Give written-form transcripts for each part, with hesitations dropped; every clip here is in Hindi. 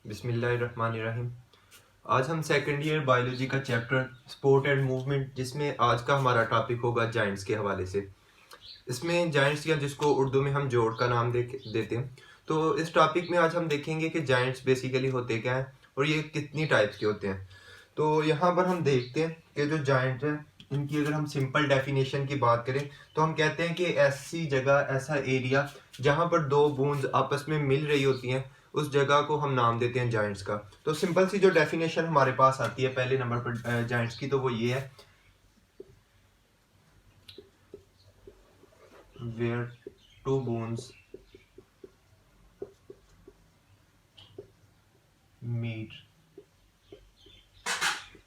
बिस्मिल्लाहिर्रहमानिर्रहीम। आज हम सेकेंड ईयर बायोलॉजी का चैप्टर स्पोर्ट एंड मूवमेंट, जिसमें आज का हमारा टॉपिक होगा जाइंट्स के हवाले से। इसमें जाइंट्स या जिसको उर्दू में हम जोड़ का नाम देते हैं। तो इस टॉपिक में आज हम देखेंगे कि जाइंट्स बेसिकली होते क्या हैं और ये कितनी टाइप्स के होते हैं। तो यहाँ पर हम देखते हैं कि जो जाइंट है, इनकी अगर हम सिंपल डेफिनेशन की बात करें तो हम कहते हैं कि ऐसी जगह, ऐसा एरिया जहाँ पर दो बूंद आपस में मिल रही होती हैं, उस जगह को हम नाम देते हैं जाइंट्स का। तो सिंपल सी जो डेफिनेशन हमारे पास आती है पहले नंबर पर जाइंट्स की, तो वो ये है, वेयर टू बोन्स मीट।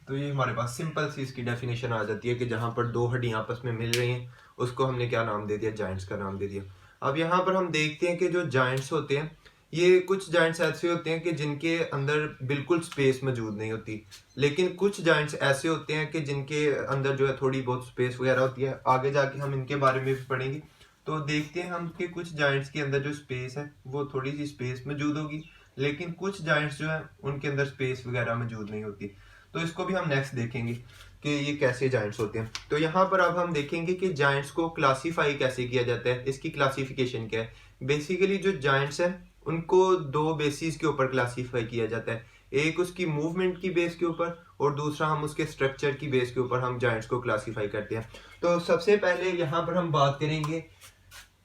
तो ये हमारे पास सिंपल सी इसकी डेफिनेशन आ जाती है कि जहाँ पर दो हड्डियाँ आपस में मिल रही हैं, उसको हमने क्या नाम दे दिया, जाइंट्स का नाम दे दिया। अब यहाँ पर हम देखते हैं कि जो जाइंट्स होते हैं, ये कुछ जाइंट्स ऐसे होते हैं कि जिनके अंदर बिल्कुल स्पेस मौजूद नहीं होती, लेकिन कुछ जाइंट्स ऐसे होते हैं कि जिनके अंदर जो है थोड़ी बहुत स्पेस वगैरह होती है। आगे जाके हम इनके बारे में भी पढ़ेंगे। तो देखते हैं हम कि कुछ जाइंट्स के अंदर जो स्पेस है वो थोड़ी सी स्पेस मौजूद होगी, लेकिन कुछ जाइंट्स जो है उनके अंदर स्पेस वगैरह मौजूद नहीं होती। तो इसको भी हम नेक्स्ट देखेंगे कि ये कैसे जाइंट्स होते हैं। तो यहाँ पर अब हम देखेंगे कि जाइंट्स को क्लासीफाई कैसे किया जाता है, इसकी क्लासिफिकेशन क्या है। बेसिकली जो जाइंट्स हैं उनको दो बेसिस के ऊपर क्लासीफाई किया जाता है, एक उसकी मूवमेंट की बेस के ऊपर और दूसरा हम उसके स्ट्रक्चर की बेस के ऊपर हम जाइंट्स को क्लासीफाई करते हैं। तो सबसे पहले यहाँ पर हम बात करेंगे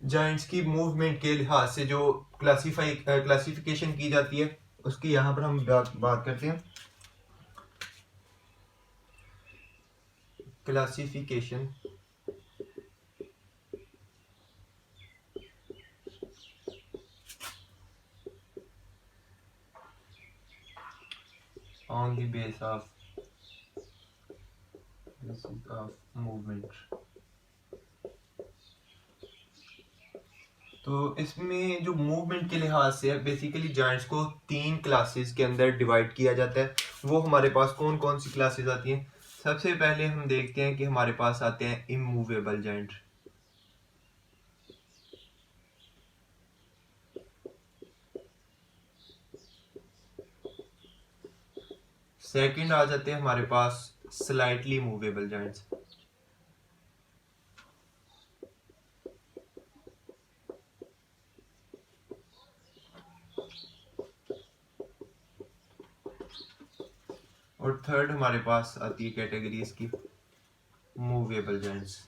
जाइंट्स की मूवमेंट के लिहाज से जो क्लासिफिकेशन की जाती है, उसकी यहाँ पर हम बात करते हैं। Classification on the basis of movement। तो इसमें जो मूवमेंट के लिहाज से बेसिकली जाइंट्स को तीन क्लासेस के अंदर डिवाइड किया जाता है। वो हमारे पास कौन कौन सी क्लासेस आती हैं। सबसे पहले हम देखते हैं कि हमारे पास आते हैं इमूवेबल जाइंट। सेकंड आ जाते हैं हमारे पास स्लाइटली मूवेबल जाइंट्स। और थर्ड हमारे पास आती है कैटेगरी इसकी मूवेबल जाइंट्स।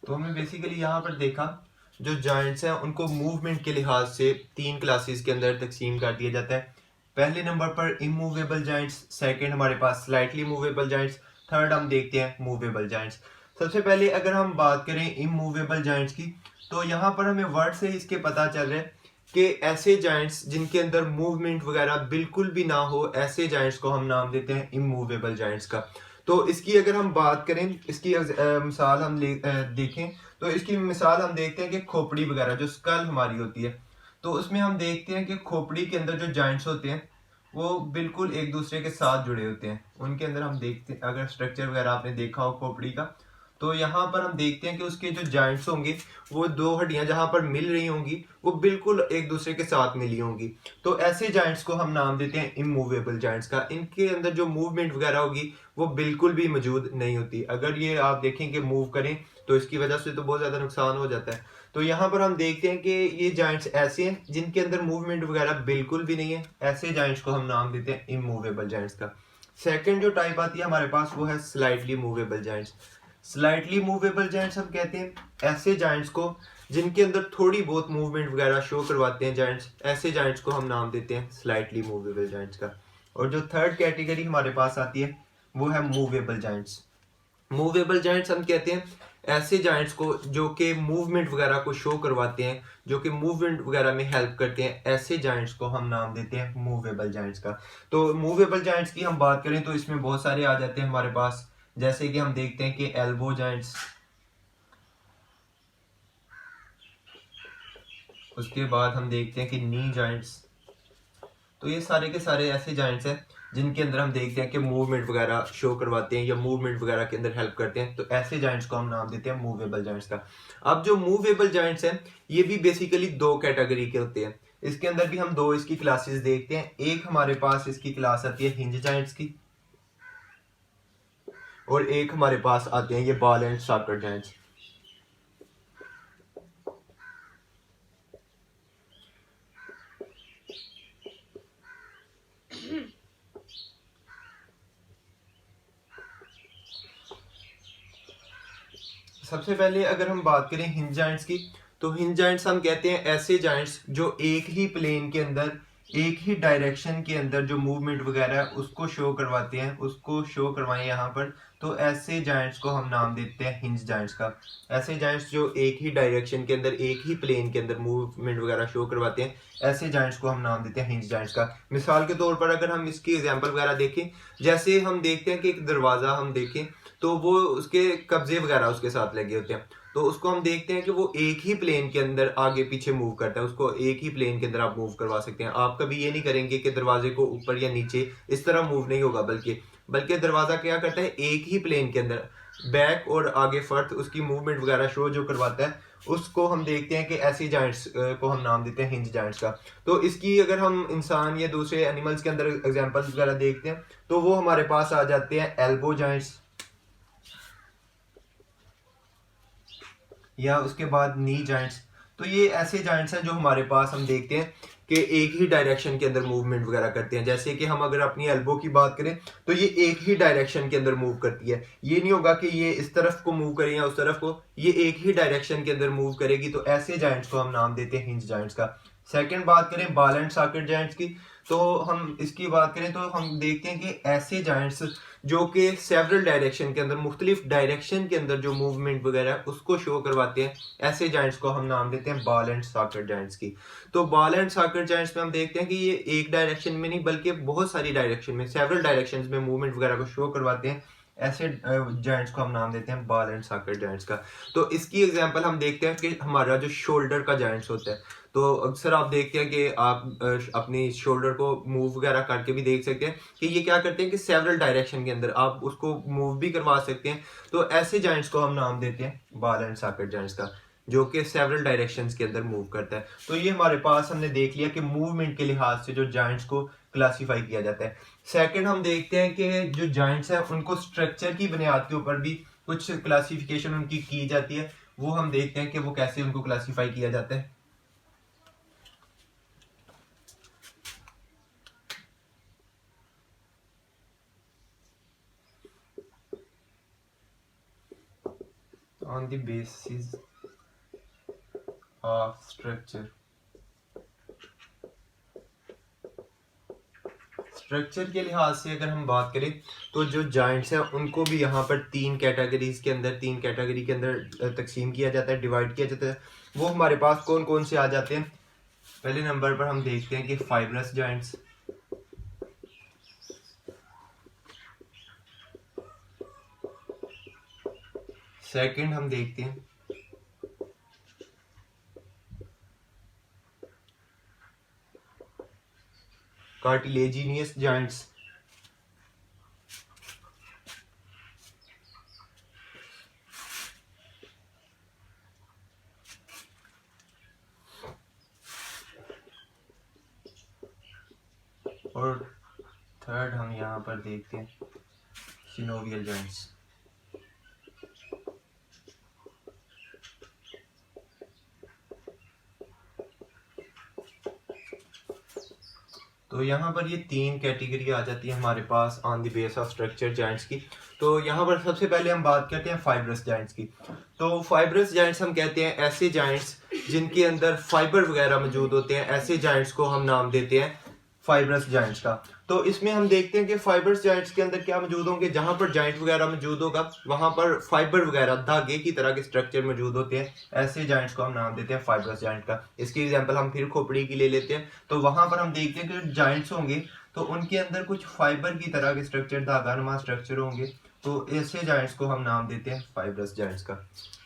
तो हमें बेसिकली यहाँ पर देखा जो जाइंट्स हैं उनको मूवमेंट के लिहाज से तीन क्लासेस के अंदर तकसीम कर दिया जाता है। पहले नंबर पर इमूवेबल जाइंट्स, सेकंड हमारे पास स्लाइटली मूवेबल जाइंट्स, थर्ड हम देखते हैं मूवेबल जाइंट्स। सबसे पहले अगर हम बात करें इमूवेबल जाइंट्स की, तो यहाँ पर हमें वर्ड से इसके पता चल रहा है कि ऐसे जाइंट्स जिनके अंदर मूवमेंट वगैरह बिल्कुल भी ना हो, ऐसे जाइंट्स को हम नाम देते हैं इमूवेबल जाइंट्स का। तो इसकी अगर हम बात करें, इसकी मिसाल हम देखें, तो इसकी मिसाल हम देखते हैं कि खोपड़ी वगैरह जो स्कल हमारी होती है, तो उसमें हम देखते हैं कि खोपड़ी के अंदर जो जॉइंट्स होते हैं वो बिल्कुल एक दूसरे के साथ जुड़े होते हैं। उनके अंदर हम देखते हैं, अगर स्ट्रक्चर वगैरह आपने देखा हो खोपड़ी का, तो यहाँ पर हम देखते हैं कि उसके जो जॉइंट्स होंगे वो दो हड्डियां जहां पर मिल रही होंगी वो बिल्कुल एक दूसरे के साथ मिली होंगी। तो ऐसे जॉइंट्स को हम नाम देते हैं इमूवेबल जॉइंट्स का। इनके अंदर जो मूवमेंट वगैरह होगी वो बिल्कुल भी मौजूद नहीं होती। अगर ये आप देखें कि मूव करें तो इसकी वजह से तो बहुत ज़्यादा नुकसान हो जाता है। तो यहाँ पर हम देखते हैं कि ये जॉइंट्स ऐसे हैं जिनके अंदर मूवमेंट वगैरह बिल्कुल भी नहीं है। ऐसे जॉइंट्स को हम नाम देते हैं इमूवेबल जॉइंट्स का। सेकंड जो टाइप आती है हमारे पास वो है slightly movable joints. Slightly movable joints हम कहते हैं ऐसे जॉइंट्स को जिनके अंदर थोड़ी बहुत मूवमेंट वगैरह शो करवाते हैं जॉइंट्स, ऐसे जॉइंट्स को हम नाम देते हैं स्लाइटली मूवेबल जॉइंट्स का। और जो थर्ड कैटेगरी हमारे पास आती है वो है मूवेबल जॉइंट्स। मूवेबल जॉइंट्स हम कहते हैं ऐसे जॉइंट्स को जो कि मूवमेंट वगैरह को शो करवाते हैं, जो कि मूवमेंट वगैरह में हेल्प करते हैं, ऐसे जॉइंट्स को हम नाम देते हैं मूवेबल जॉइंट्स का। तो मूवेबल जॉइंट्स की हम बात करें तो इसमें बहुत सारे आ जाते हैं हमारे पास, जैसे कि हम देखते हैं कि एल्बो जॉइंट्स, उसके बाद हम देखते हैं कि नी जॉइंट्स। तो ये सारे के सारे ऐसे जॉइंट्स हैं जिनके अंदर हम देखते हैं कि मूवमेंट वगैरह शो करवाते हैं या मूवमेंट वगैरह के अंदर हेल्प करते हैं, तो ऐसे जॉइंट्स को हम नाम देते हैं मूवेबल जॉइंट्स का। अब जो मूवेबल जॉइंट्स हैं ये भी बेसिकली दो कैटेगरी के होते हैं। इसके अंदर भी हम दो इसकी क्लासेस देखते हैं। एक हमारे पास इसकी क्लास आती है हिंज जॉइंट्स की, और एक हमारे पास आते हैं ये बॉल एंड सॉकेट जॉइंट्स। सबसे पहले अगर हम बात करें हिंज जॉइंट्स की, तो हिंज जॉइंट्स हम कहते हैं ऐसे जॉइंट्स जो एक ही प्लेन के अंदर एक ही डायरेक्शन के अंदर जो मूवमेंट वगैरह है उसको शो करवाते हैं, उसको शो करवाएं यहाँ पर, तो ऐसे जॉइंट्स को हम नाम देते हैं हिंज जॉइंट्स का। ऐसे जॉइंट्स जो एक ही डायरेक्शन के अंदर एक ही प्लेन के अंदर मूवमेंट वगैरह शो करवाते हैं, ऐसे जॉइंट्स को हम नाम देते हैं हिंज जॉइंट्स का। मिसाल के तौर पर अगर हम इसकी एग्जांपल वगैरह देखें, जैसे हम देखते हैं कि एक दरवाज़ा हम देखें तो वो उसके कब्जे वगैरह उसके साथ लगे होते हैं, तो उसको हम देखते हैं कि वो एक ही प्लेन के अंदर आगे पीछे मूव करता है, उसको एक ही प्लेन के अंदर आप मूव करवा सकते हैं। आप कभी ये नहीं करेंगे कि दरवाजे को ऊपर या नीचे इस तरह मूव नहीं होगा, बल्कि दरवाजा क्या करता है एक ही प्लेन के अंदर बैक और आगे फर्थ उसकी मूवमेंट वगैरह शो जो करवाता है, उसको हम देखते हैं कि ऐसी जॉइंट्स को हम नाम देते हैं हिंज जॉइंट्स का। तो इसकी अगर हम इंसान या दूसरे एनिमल्स के अंदर एग्जांपल्स वगैरह देखते हैं तो वो हमारे पास आ जाते हैं एल्बो जॉइंट्स, या उसके बाद नी जॉइंट्स। तो ये ऐसे जॉइंट्स हैं जो हमारे पास हम देखते हैं कि एक ही डायरेक्शन के अंदर मूवमेंट वगैरह करते हैं। जैसे कि हम अगर अपनी एल्बो की बात करें तो ये एक ही डायरेक्शन के अंदर मूव करती है, ये नहीं होगा कि ये इस तरफ को मूव करे या उस तरफ को, ये एक ही डायरेक्शन के अंदर मूव करेगी। तो ऐसे जॉइंट्स को हम नाम देते हैं हिंज जॉइंट्स का। सेकंड बात करें बॉल एंड सॉकेट जॉइंट्स की, तो हम इसकी बात करें तो हम देखते हैं कि ऐसे जॉइंट्स जो कि सेवरल डायरेक्शन के अंदर मुख्तलिफ डायरेक्शन के अंदर जो मूवमेंट वगैरह उसको शो करवाते हैं, ऐसे जॉइंट्स को हम नाम देते हैं बॉल एंड सॉकेट जॉइंट्स की। तो बॉल एंड सॉकेट जॉइंट्स में हम देखते हैं कि ये एक डायरेक्शन में नहीं बल्कि बहुत सारी डायरेक्शन में, सेवरल डायरेक्शंस में मूवमेंट वगैरह को शो करवाते हैं। ऐसे जॉइंट्स को हम नाम देते हैं बॉल एंड सॉकेट जॉइंट्स का। तो इसकी एग्जांपल हम देखते हैं कि हमारा जो शोल्डर का जॉइंट्स होता है, तो अक्सर आप देखते हैं कि आप अपनी शोल्डर को मूव वगैरह करके भी देख सकते हैं कि ये क्या करते हैं कि सेवरल डायरेक्शन के अंदर आप उसको मूव भी करवा सकते हैं। तो ऐसे जॉइंट्स को हम नाम देते हैं बॉल एंड सॉकेट जॉइंट्स का, जो कि सेवरल डायरेक्शंस के अंदर मूव करता है। तो ये हमारे पास हमने देख लिया कि मूवमेंट के लिहाज से जो जॉइंट्स को क्लासीफाई किया जाता है। सेकंड हम देखते हैं कि जो जॉइंट्स हैं उनको स्ट्रक्चर की बुनियाद के ऊपर भी कुछ क्लासिफिकेशन उनकी की जाती है, वो हम देखते हैं कि वो कैसे उनको क्लासीफाई किया जाता है। On the basis of structure, structure के लिहाज से अगर हम बात करें तो जो जॉइंट्स हैं उनको भी यहाँ पर तीन कैटेगरी के अंदर तकसीम किया जाता है, डिवाइड किया जाता है। वो हमारे पास कौन कौन से आ जाते हैं। पहले नंबर पर हम देखते हैं कि फाइब्रस जॉइंट्स, सेकंड हम देखते हैं कार्टिलेजिनियस जॉइंट्स, और थर्ड हम यहाँ पर देखते हैं सिनोवियल जॉइंट्स। तो यहाँ पर ये तीन कैटेगरी आ जाती है हमारे pass on the base of structure joints की। तो यहाँ पर सबसे पहले हम बात करते हैं फाइब्रस जॉइंट्स की। तो फाइब्रस जॉइंट्स हम कहते हैं ऐसे जॉइंट्स जिनके अंदर फाइबर वगैरह मौजूद होते हैं, ऐसे जॉइंट्स को हम नाम देते हैं फाइब्रस जॉइंट्स का। तो इसमें हम देखते हैं कि फाइब्रस जॉइंट्स के अंदर क्या मौजूद होंगे, जहां पर जॉइंट वगैरह मौजूद होगा वहां पर फाइबर वगैरह धागे की तरह के स्ट्रक्चर मौजूद होते हैं, ऐसे जॉइंट्स को हम नाम देते हैं फाइब्रस जॉइंट का। इसकी एग्जांपल हम फिर खोपड़ी की ले लेते हैं। तो वहां पर हम देखते हैं कि जॉइंट्स होंगे तो उनके अंदर कुछ फाइबर की तरह के स्ट्रक्चर, धागा नुमा स्ट्रक्चर होंगे, तो ऐसे जॉइंट्स को हम नाम देते हैं फाइब्रस जॉइंट्स का।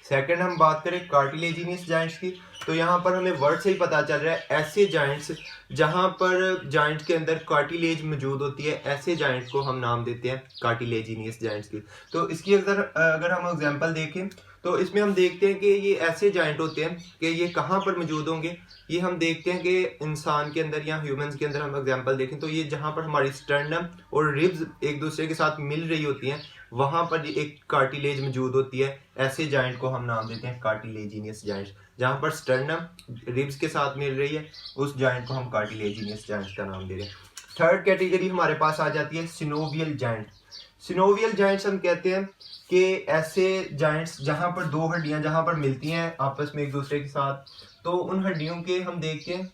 सेकंड हम बात करें कार्टिलेजिनियस जॉइंट्स की, तो यहाँ पर हमें वर्ड से ही पता चल रहा है ऐसे जॉइंट्स जहाँ पर जॉइंट के अंदर कार्टिलेज मौजूद होती है, ऐसे जॉइंट को हम नाम देते हैं कार्टिलेजिनियस जॉइंट्स की। तो इसकी अगर हम एग्जांपल देखें तो इसमें हम देखते हैं कि ये ऐसे जॉइंट होते हैं कि ये कहाँ पर मौजूद होंगे। ये हम देखते हैं कि इंसान के अंदर या ह्यूमंस के अंदर हम एग्जांपल देखें तो ये जहाँ पर हमारी स्टर्नम और रिब्स एक दूसरे के साथ मिल रही होती हैं, वहां पर एक कार्टिलेज मौजूद होती है। ऐसे जॉइंट को हम नाम देते हैं कार्टिलेजिनियस जॉइंट्स। जहां पर स्टर्नम रिब्स के साथ मिल रही है, उस जॉइंट को हम कार्टिलेजिनियस जॉइंट्स का नाम दे रहे हैं। थर्ड कैटेगरी हमारे पास आ जाती है सिनोवियल जॉइंट। सिनोवियल जॉइंट्स हम कहते हैं कि ऐसे जॉइंट्स जहां पर दो हड्डियां जहां पर मिलती हैं आपस में एक दूसरे के साथ, तो उन हड्डियों के हम देखते हैं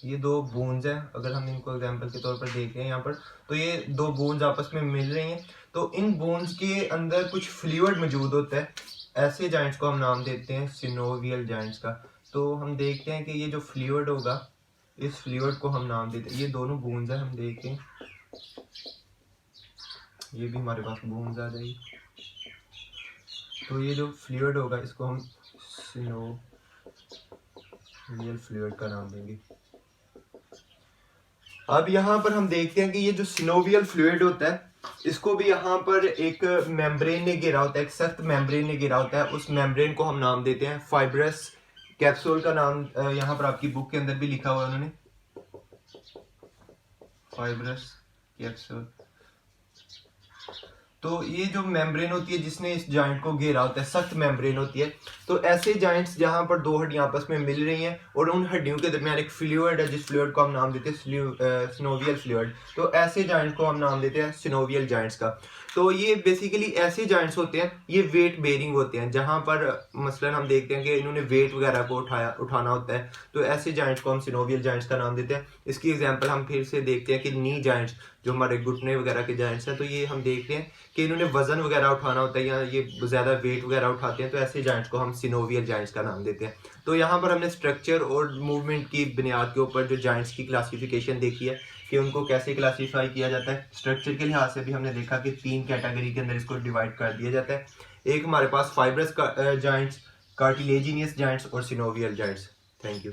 ये दो बोन्स हैं। अगर हम इनको एग्जांपल के तौर पर देखें यहाँ पर, तो ये दो बोन्स आपस में मिल रही हैं, तो इन बोन्स के अंदर कुछ फ्लूइड मौजूद होता है। ऐसे जॉइंट्स को हम नाम देते हैं सिनोवियल जॉइंट्स का। तो हम देखते हैं कि ये जो फ्लूइड होगा, इस फ्लूइड को हम नाम देते हैं, ये दोनों बोन्स हैं, हम देखें ये भी हमारे पास बोन्स आ जाएगी। तो ये जो फ्लूइड होगा इसको हम सिनोवियल फ्लूइड का नाम देंगे। अब यहाँ पर हम देखते हैं कि ये जो सिनोवियल फ्लूइड होता है, इसको भी यहाँ पर एक मेम्ब्रेन ने घेरा होता है, एक सख्त मेम्ब्रेन ने घेरा होता है। उस मेम्ब्रेन को हम नाम देते हैं फाइब्रस कैप्सूल का नाम यहाँ पर आपकी बुक के अंदर भी लिखा हुआ है उन्होंने, फाइब्रस कैप्सूल। तो ये जो मेम्ब्रेन होती है जिसने इस जॉइंट को घेरा होता है, सख्त मेम्ब्रेन होती है। तो ऐसे जॉइंट्स जहां पर दो हड्डियां आपस में मिल रही हैं और उन हड्डियों के दरमियान एक फ्लूइड है, जिस फ्लूइड को हम नाम देते हैं सिनोवियल फ्लूइड, तो ऐसे जॉइंट को हम नाम देते हैं सिनोवियल जॉइंट्स का। तो ये बेसिकली ऐसे जॉइंट्स होते हैं, ये वेट बेयरिंग होते हैं, जहां पर मसलन हम देखते हैं कि इन्होंने वेट वगैरह को उठाना होता है, तो ऐसे जॉइंट्स को हम सिनोवियल जॉइंट्स का नाम देते हैं। इसकी एग्जांपल हम फिर से देखते हैं कि नी जॉइंट्स, जो हमारे घुटने वगैरह के जॉइंट्स हैं, तो ये हम देखते हैं कि इन्होंने वजन वगैरह उठाना होता है या ये ज़्यादा वेट वगैरह उठाते हैं, तो ऐसे जॉइंट्स को हम सिनोवियल जॉइंट्स का नाम देते हैं। तो यहाँ पर हमने स्ट्रक्चर और मूवमेंट की बुनियाद के ऊपर जो जॉइंट्स की क्लासिफिकेशन देखी है कि उनको कैसे क्लासीफाई किया जाता है। स्ट्रक्चर के लिहाज से भी हमने देखा कि 3 कैटेगरी के अंदर इसको डिवाइड कर दिया जाता है। एक हमारे पास फाइब्रस जॉइंट्स, कार्टिलेजिनियस जॉइंट्स और सिनोवियल जॉइंट्स। Thank you.